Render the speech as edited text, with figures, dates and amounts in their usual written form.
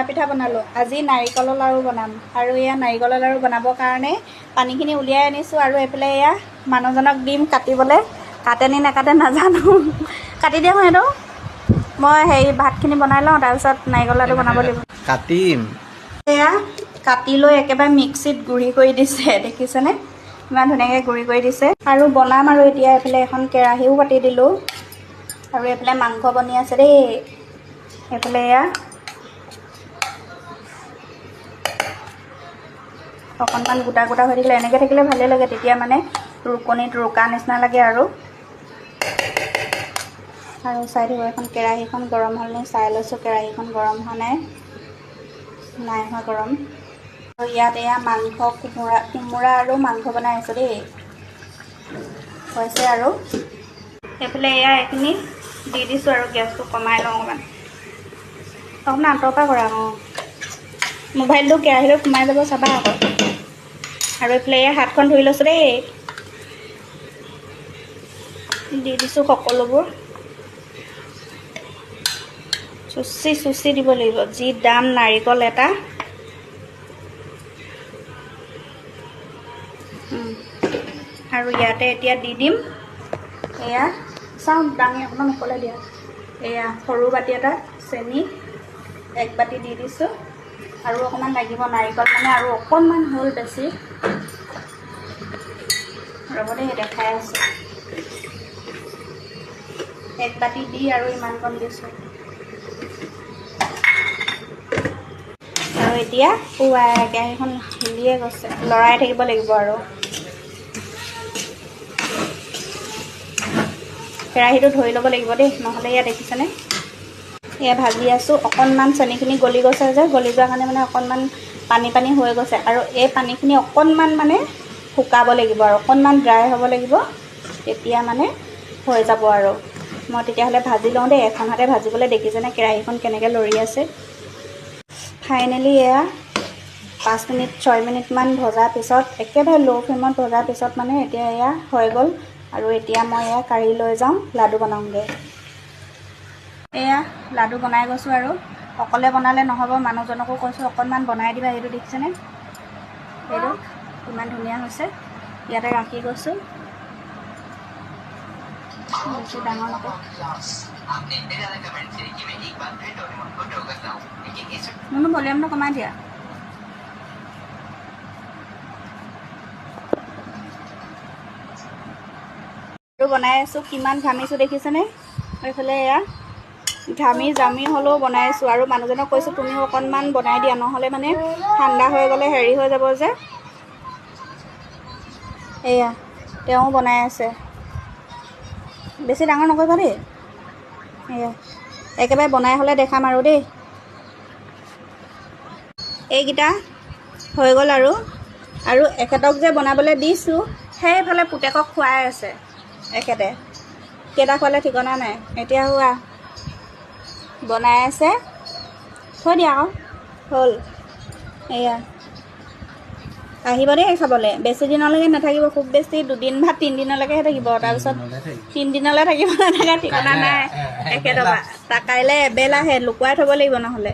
পিঠা বনালোঁ। আজি নাৰিকলৰ লাড়ু বনাম আৰু এয়া নাৰিকলৰ লাড়ু বনাবৰ কাৰণে পানীখিনি উলিয়াই আনিছোঁ আৰু এইফালে এয়া মানুহজনক দিম কাটিবলৈ। কাটেনি নাকাটে নাজানো, কাটি দিয়া সেইটো। মই হেৰি ভাতখিনি বনাই লওঁ, তাৰপিছত নাৰিকল লাড়ু বনাব লাগিব। কাটিম এয়া কাটি লৈ একেবাৰে মিক্সিত গুড়ি কৰি দিছে, দেখিছেনে ইমান ধুনীয়াকৈ গুড়ি কৰি দিছে। আৰু বনাম আৰু এতিয়া এইফালে এখন কেৰাহীও পাতি দিলোঁ আৰু এইফালে মাংস বনি আছে দেই। এইফালে এয়া অকণমান গোটা গোটা হৈ থাকিলে, এনেকৈ থাকিলে ভালেই লাগে, তেতিয়া মানে ৰুকনিত ৰুকা নিচিনা লাগে। আৰু চাই থাকোঁ, এখন কেৰাহীখন গৰম হ'ল নি চাই লৈছোঁ। কেৰাহীখন গৰম হোৱা নাই হোৱা গৰম। আৰু ইয়াত এয়া মাংস কোমোৰা আৰু মাংস বনাই আছোঁ দেই, হৈছে। আৰু এইফালে এয়া এইখিনি দি দিছোঁ আৰু গেছটো কমাই লওঁ অকণমান আঁতৰৰ পৰা কৰা। মোবাইলটো কেৰাহীলৈ সোমাই যাব চাবা আকৌ। আৰু এইফালে এয়া হাতখন ধুই লৈছোঁ দেই, দি দিছোঁ সকলোবোৰ। চুচি দিব লাগিব, যি দাম নাৰিকল এটা। আৰু ইয়াতে এতিয়া দি দিম এয়া চাওঁ দাঙি অকণমান ওপৰলৈ দিয়া। এয়া সৰু বাতি এটা চেনি 1 বাতি দি দিছোঁ। আৰু অকণমান লাগিব নাৰিকল, মানে আৰু অকণমান হ'ল বেছি। ৰ'ব দেই, দেখাই আছোঁ। 1 বাতি দি আৰু ইমান কণ দিছোঁ। আৰু এতিয়া কেৰাহীখন হিলিয়ে গৈছে, লৰাই থাকিব লাগিব। আৰু কেৰাহীটো ধৰি ল'ব লাগিব দেই, নহ'লে এয়া দেখিছেনে এয়া ভাজি আছোঁ। অকণমান চেনিখিনি গলি গৈছে যে, গলি যোৱাৰ কাৰণে মানে অকণমান পানী হৈ গৈছে। আৰু এই পানীখিনি অকণমান মানে শুকাব লাগিব আৰু অকণমান ড্ৰাই হ'ব লাগিব, তেতিয়া মানে হৈ যাব। আৰু মই তেতিয়াহ'লে ভাজি লওঁ দেই, এখন হাতে ভাজিবলৈ। দেখিছেনে কেৰাহীখন কেনেকৈ লৰি আছে। ফাইনেলি এয়া 5 মিনিট 6 মিনিটমান ভজাৰ পিছত, একেবাৰে ল' ফ্লেমত ভজাৰ পিছত মানে এতিয়া এয়া হৈ গ'ল। আৰু এতিয়া মই এয়া কাঢ়ি লৈ যাওঁ, লাডু বনাওঁগৈ। এয়া লাডু বনাই গৈছোঁ। আৰু অকলে বনালে নহ'ব, মানুহজনকো কৈছোঁ অকণমান বনাই দিবা। এইটো দেখিছেনে, এইটো ইমান ধুনীয়া হৈছে। ইয়াতে ৰাখি গৈছোঁ, বেছি ডাঙৰ নকওঁ। মোৰ ভলিউমটো কমাই দিয়া। বনাই আছোঁ, কিমান ঘামিছোঁ দেখিছেনে। এইফালে এয়া ঘামি জামি হ'লেও বনাইছোঁ। আৰু মানুহজনক কৈছোঁ তুমিও অকণমান বনাই দিয়া, নহ'লে মানে ঠাণ্ডা হৈ গ'লে হেৰি হৈ যাব যে। এয়া তেওঁ বনাই আছে, বেছি ডাঙৰ নকৰিবা দেই। এয়া একেবাৰে বনাই হ'লে দেখাম আৰু দেই। এইকেইটা হৈ গ'ল। আৰু এখেতক যে বনাবলৈ দিছোঁ, সেইফালে পুতেকক খুৱাই আছে এখেতে। কেইটা খোৱালে ঠিকনা নাই। এতিয়া হোৱা বনাই আছে, থৈ দিয়া আকৌ, হ'ল। এয়া আহিব দেই খাবলৈ, বেছি দিনলৈকে নাথাকিব, খুব বেছি 2 দিন বা 3 দিনলৈকেহে থাকিব। তাৰপিছত 3 দিনলৈ থাকিব নাথাকে, ঠিকনা নাই এখেতৰ পৰা। কাইলৈ এবেলাহে লুকুৱাই থ'ব লাগিব নহ'লে।